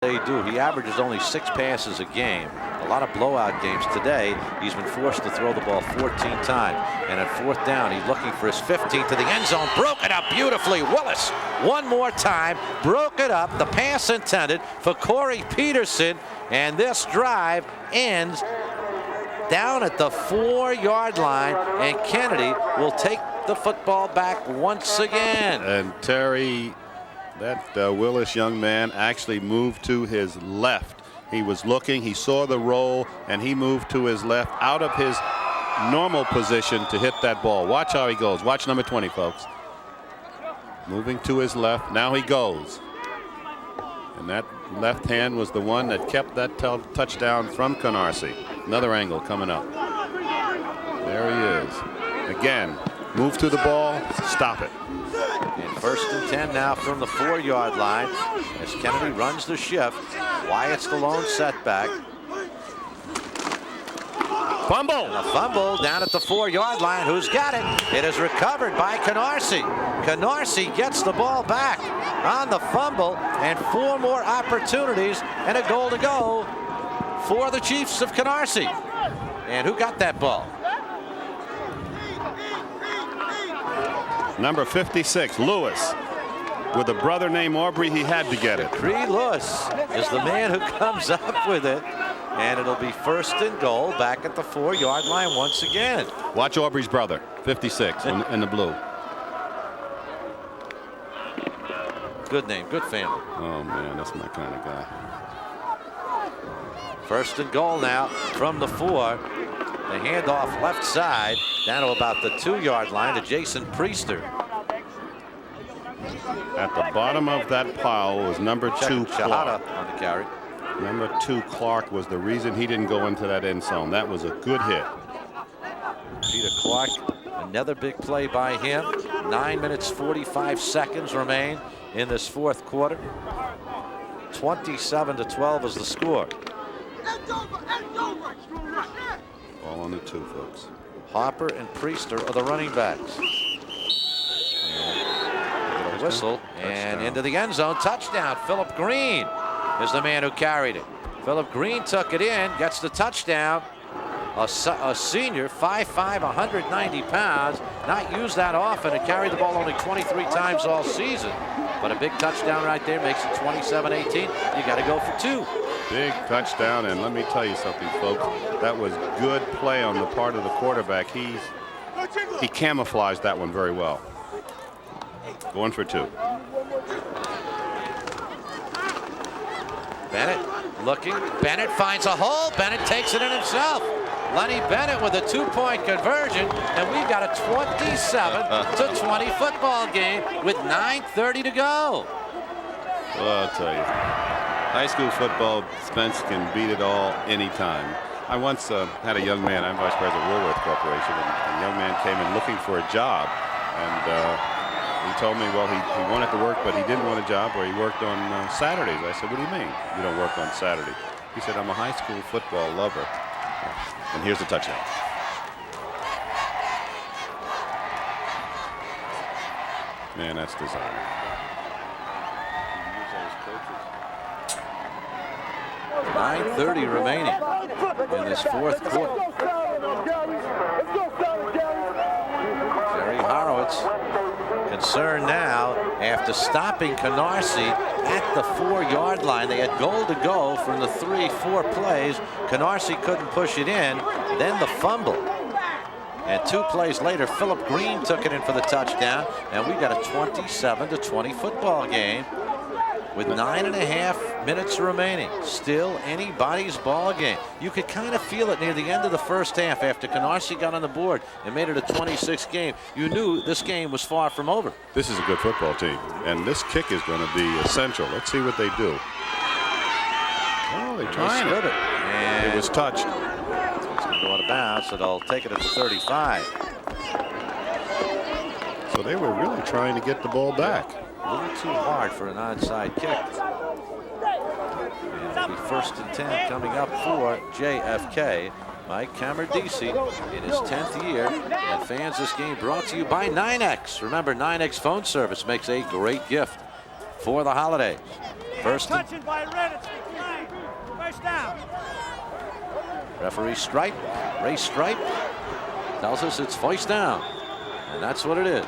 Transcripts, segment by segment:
They do. He averages only 6 passes a game. A lot of blowout games. Today, he's been forced to throw the ball 14 times. And at 4th down, he's looking for his 15th to the end zone. Broke it up beautifully. Willis, one more time, broke it up. The pass intended for Corey Peterson. And this drive ends down at the 4-yard line. And Kennedy will take the football back once again. And Terry, that Willis young man actually moved to his left. He was looking, he saw the roll, and he moved to his left out of his normal position to hit that ball. Watch how he goes. Watch number 20, folks. Moving to his left. Now he goes. And that left hand was the one that kept that touchdown from Canarsie. Another angle coming up. There he is. Again, move to the ball, stop it. And 1st and 10 now from the 4-yard line as Kennedy runs the shift. Wyatt's the lone setback. Fumble. And a fumble down at the 4-yard line. Who's got it? It is recovered by Canarsie. Canarsie gets the ball back on the fumble, and 4 more opportunities and a goal to go for the Chiefs of Canarsie. And who got that ball? Number 56, Lewis. With a brother named Aubrey, he had to get it. Creed Lewis is the man who comes up with it. And it'll be 1st and goal back at the 4-yard line once again. Watch Aubrey's brother, 56 in the blue. Good name, good family. Oh, man, that's my kind of guy. 1st and goal now from the 4. The handoff left side down to about the 2-yard line to Jason Priester. At the bottom of that pile was number 2 Clark. On the carry. Number 2 Clark was the reason he didn't go into that end zone. That was a good hit. Peter Clark, another big play by him. 9 minutes 45 seconds remain in this 4th quarter. 27-12 is the score. Ball on the 2, folks. Hopper and Priester are the running backs. And a whistle and into the end zone. Touchdown. Philip Green is the man who carried it. Philip Green took it in, gets the touchdown. A senior, 5'5", 190 pounds. Not used that often and carried the ball only 23 times all season. But a big touchdown right there makes it 27-18. You got to go for 2. Big touchdown, and let me tell you something, folks. That was good play on the part of the quarterback. He camouflaged that one very well. Going for 2. Bennett looking. Bennett finds a hole. Bennett takes it in himself. Lenny Bennett with a 2-point conversion, and we've got a 27-20 football game with 9:30 to go. Well, I'll tell you, high school football, Spence can beat it all anytime. I once had a young man, I'm vice president of Woolworth Corporation, and a young man came in looking for a job, and he told me, well, he wanted to work, but he didn't want a job where he worked on Saturdays. I said, what do you mean you don't work on Saturday? He said, I'm a high school football lover. And here's the touchdown. Man, that's designer. 9:30 remaining in this 4th quarter. Jerry Horowitz concerned now after stopping Canarsie at the 4-yard line. They had goal to go from the 3-4 plays. Canarsie couldn't push it in. Then the fumble. And 2 plays later, Philip Green took it in for the touchdown. And we got a 27-20 football game with 9.5 minutes remaining. Still anybody's ball game. You could kind of feel it near the end of the 1st half after Canarsie got on the board and made it a 26 game. You knew this game was far from over. This is a good football team, and this kick is going to be essential. Let's see what they do. Oh, they tried it. And it was touched. It's going to go out of bounds, so they'll take it at the 35. So they were really trying to get the ball back. A little too hard for an onside kick. And it'll be 1st and 10 coming up for JFK. Mike Camardisi in his 10th year. And fans, this game brought to you by 9X. Remember, 9X phone service makes a great gift for the holidays. First and First down. Referee Stripe, Ray Stripe, tells us it's first down. And that's what it is.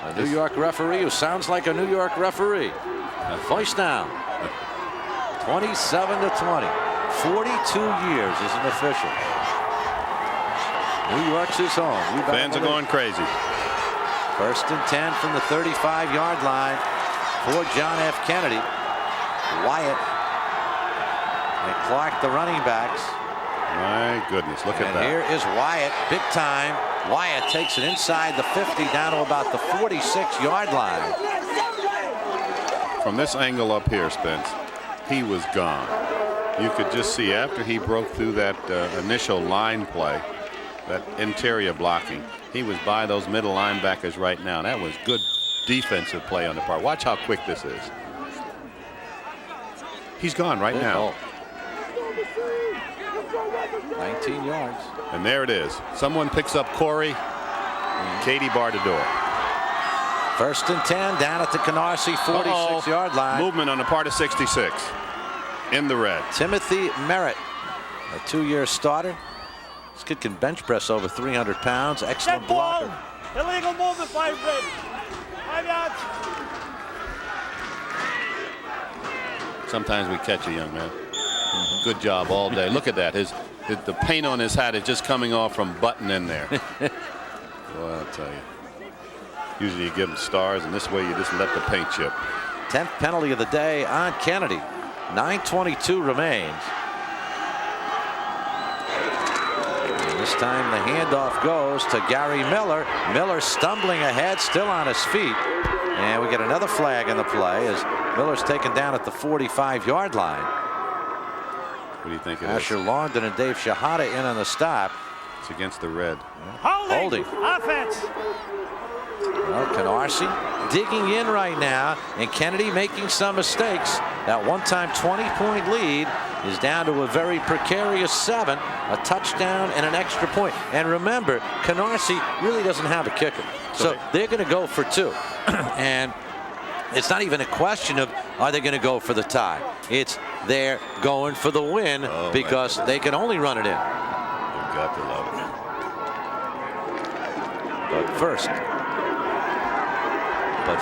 A New York referee who sounds like a New York referee. First down. 27-20. 42 years as an official. New York's his home. Fans are going crazy. 1st and 10 from the 35-yard line for John F. Kennedy. Wyatt and Clark, the running backs. My goodness, look at that. And here is Wyatt, big time. Wyatt takes it inside the 50 down to about the 46-yard line. From this angle up here, Spence, he was gone. You could just see after he broke through that initial line play, that interior blocking, he was by those middle linebackers right now. That was good defensive play on the part. Watch how quick this is. He's gone right now. 19 yards. And there it is. Someone picks up Corey. Katie barred the door. 1st and 10 down at the Canarsie 46-yard line. Movement on the part of 66 in the red. Timothy Merritt, a 2-year starter. This kid can bench press over 300 pounds. Excellent blocker. Illegal movement, 5 yards. Sometimes we catch a young man. Good job all day. Look at that. The paint on his hat is just coming off from button in there. Well, I'll tell you. Usually you give him stars, and this way you just let the paint chip. 10th penalty of the day on Kennedy. 9:22 remains. And this time the handoff goes to Gary Miller. Miller stumbling ahead, still on his feet. And we get another flag in the play as Miller's taken down at the 45-yard line. What do you think it is? Asher Longden and Dave Shahada in on the stop. It's against the red. Holding. Offense. Well, Canarsie digging in right now, and Kennedy making some mistakes. That one-time 20-point lead is down to a very precarious 7, a touchdown and an extra point. And remember, Canarsie really doesn't have a kicker, so they're going to go for 2. And it's not even a question of are they going to go for the tie. It's they're going for the win because they can only run it in. You've got to love it. But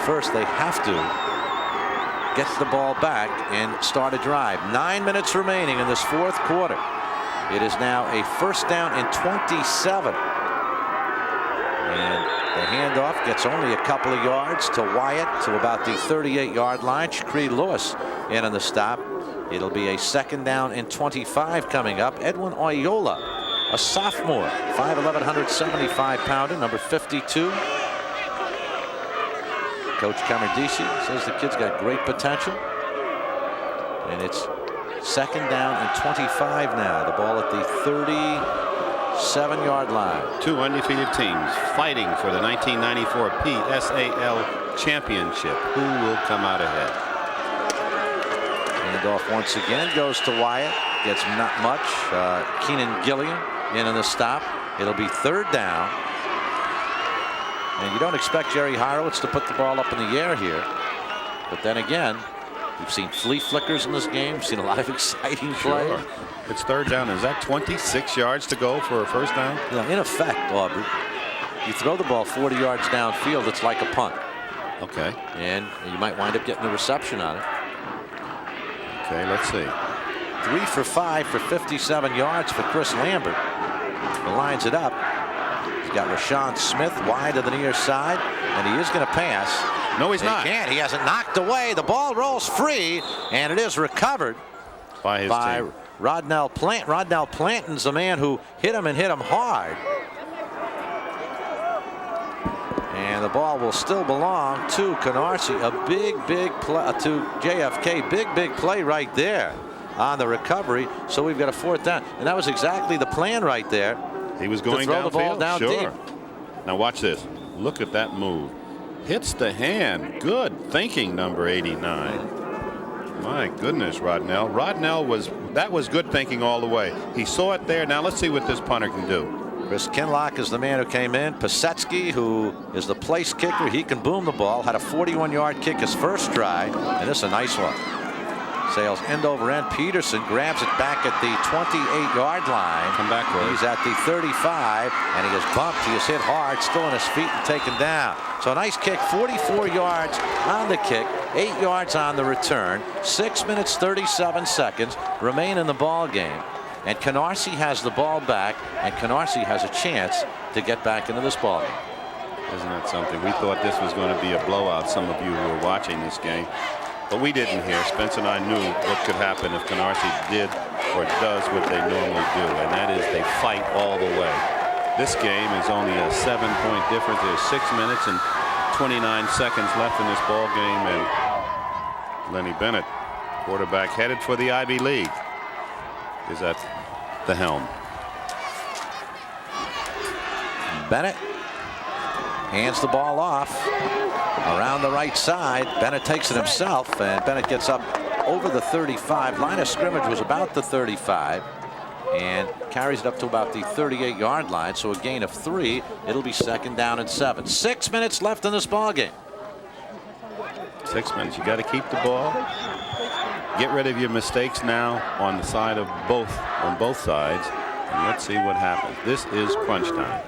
first they have to get the ball back and start a drive. 9 minutes remaining in this 4th quarter. It is now a 1st down and 27. And the handoff gets only a couple of yards to Wyatt to about the 38-yard line. Shakri Lewis in on the stop. It'll be a 2nd down and 25 coming up. Edwin Oyola, a sophomore, 5'11", 175-pounder, number 52. Coach Canarsie says the kid's got great potential. And it's 2nd down and 25 now. The ball at the 37-yard line. 2 undefeated teams fighting for the 1994 PSAL championship. Who will come out ahead? Handoff once again goes to Wyatt. Gets not much. Keenan Gilliam in on the stop. It'll be 3rd down. And you don't expect Jerry Horowitz to put the ball up in the air here. But then again, we've seen flea flickers in this game. We've seen a lot of exciting plays. Sure. It's 3rd down. Is that 26 yards to go for a 1st down? You know, in effect, Aubrey, you throw the ball 40 yards downfield, it's like a punt. Okay. And you might wind up getting a reception on it. Okay, let's see. 3 for 5 for 57 yards for Chris Lambert. He lines it up. He's got Rashawn Smith wide to the near side, and he is going to pass. No, he's not. He can't. He has it knocked away. The ball rolls free, and it is recovered by his team. Rodnell Plant. Rodnell Planton's the man who hit him and hit him hard. And the ball will still belong to Canarsie. A big play to JFK. Big play right there on the recovery. So we've got a 4th down, and that was exactly the plan right there. He was going to throw the ball down deep. Now watch this. Look at that move. Hits the hand. Good thinking, number 89. My goodness, Rodnell. That was good thinking all the way. He saw it there. Now let's see what this punter can do. Chris Kinlock is the man who came in. Pasetsky, who is the place kicker, he can boom the ball. Had a 41-yard kick his first try, and this is a nice one. Sails end over end. Peterson grabs it back at the 28-yard line. Come back, Roy. He's at the 35, and he is bumped. He is hit hard, still on his feet and taken down. So a nice kick, 44 yards on the kick, 8 yards on the return. 6 minutes 37 seconds remain in the ball game, and Canarsie has the ball back, and Canarsie has a chance to get back into this ball game. Isn't that something? We thought this was going to be a blowout, some of you who were watching this game. But we didn't here. Spence and I knew what could happen if Canarsie did or does what they normally do, and that is they fight all the way. This game is only a 7-point difference. There's 6 minutes and 29 seconds left in this ball game, and Lenny Bennett, quarterback headed for the Ivy League, is at the helm. Bennett hands the ball off around the right side. Bennett takes it himself, and Bennett gets up over the 35. Line of scrimmage was about the 35 and carries it up to about the 38-yard line. So a gain of 3. It'll be 2nd down and 7. 6 minutes left in this ball game. 6 minutes. You got to keep the ball. Get rid of your mistakes now on the side of on both sides, and let's see what happens. This is crunch time.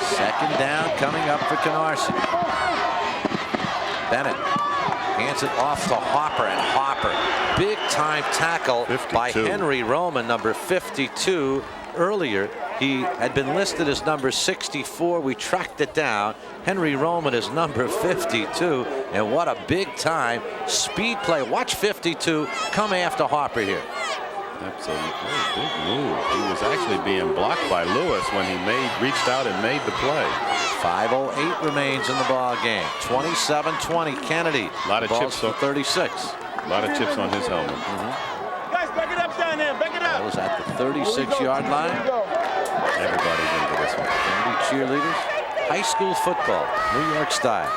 Second down coming up for Canarsie. Bennett hands it off to Hopper, and Hopper, big time tackle 52. by Henry Roman, number 52. Earlier he had been listed as number 64. We tracked it down. Henry Roman is number 52, and what a big time speed play. Watch 52 come after Hopper here. That's a big move. He was actually being blocked by Lewis when he reached out and made the play. 5:08 remains in the ball game. 27-20 Kennedy. A lot of chips on 36. A lot of chips on his helmet. Guys, back it up down there. Back it up. Ball is at the 36-yard line. Everybody's into this one. Kennedy cheerleaders. High school football, New York style.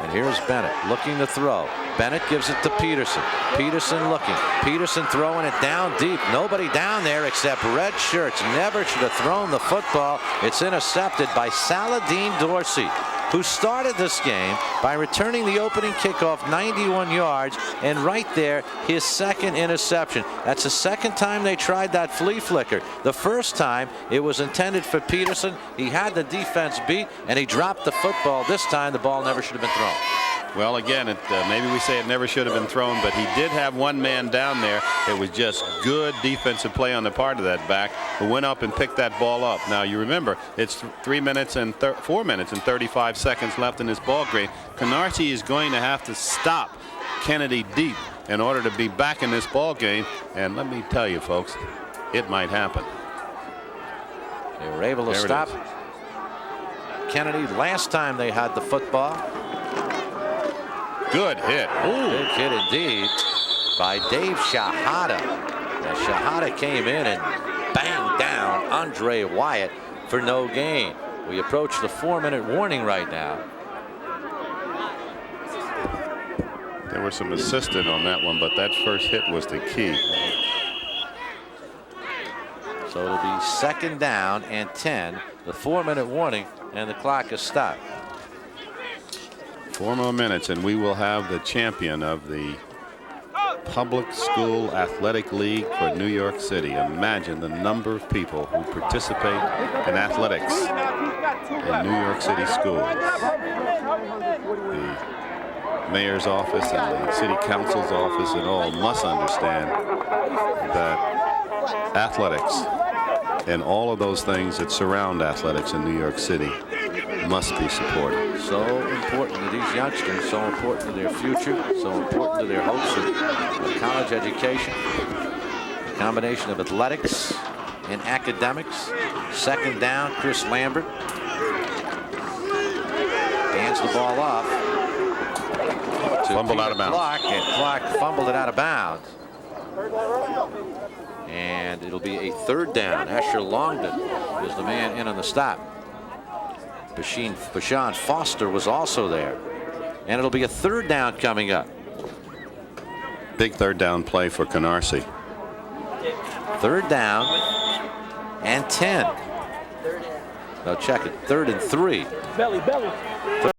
And here's Bennett looking to throw. Bennett gives it to Peterson. Peterson looking. Peterson throwing it down deep. Nobody down there except red shirts. Never should have thrown the football. It's intercepted by Saladin Dorsey, who started this game by returning the opening kickoff 91 yards, and right there his second interception. That's the second time they tried that flea flicker. The first time it was intended for Peterson. He had the defense beat and he dropped the football. This time the ball never should have been thrown. Well, again, maybe we say it never should have been thrown, but he did have one man down there. It was just good defensive play on the part of that back, who went up and picked that ball up. Now, you remember, it's 4 minutes and 35 seconds left in this ball game. Canarsie is going to have to stop Kennedy deep in order to be back in this ball game. And let me tell you, folks, it might happen. They were able to stop Kennedy last time they had the football. Good hit. Ooh. Big hit indeed by Dave Shahada. Now, Shahada came in and banged down Andre Wyatt for no gain. We approach the 4-minute warning right now. There was some assistant on that one, but that first hit was the key. So it'll be 2nd down and 10. The 4-minute warning, and the clock is stopped. 4 more minutes and we will have the champion of the Public School Athletic League for New York City. Imagine the number of people who participate in athletics in New York City schools. The mayor's office and the city council's office and all must understand that athletics and all of those things that surround athletics in New York City must be supported. So important to these youngsters, so important to their future, so important to their hopes of college education. A combination of athletics and academics. 2nd down, Chris Lambert hands the ball off. Fumbled out of bounds. And Clark fumbled it out of bounds. And it'll be a 3rd down. Asher Longden is the man in on the stop. Bashan Foster was also there. And it'll be a 3rd down coming up. Big 3rd down play for Canarsie. 3rd down and 10. No, check it. 3rd and 3. Belly.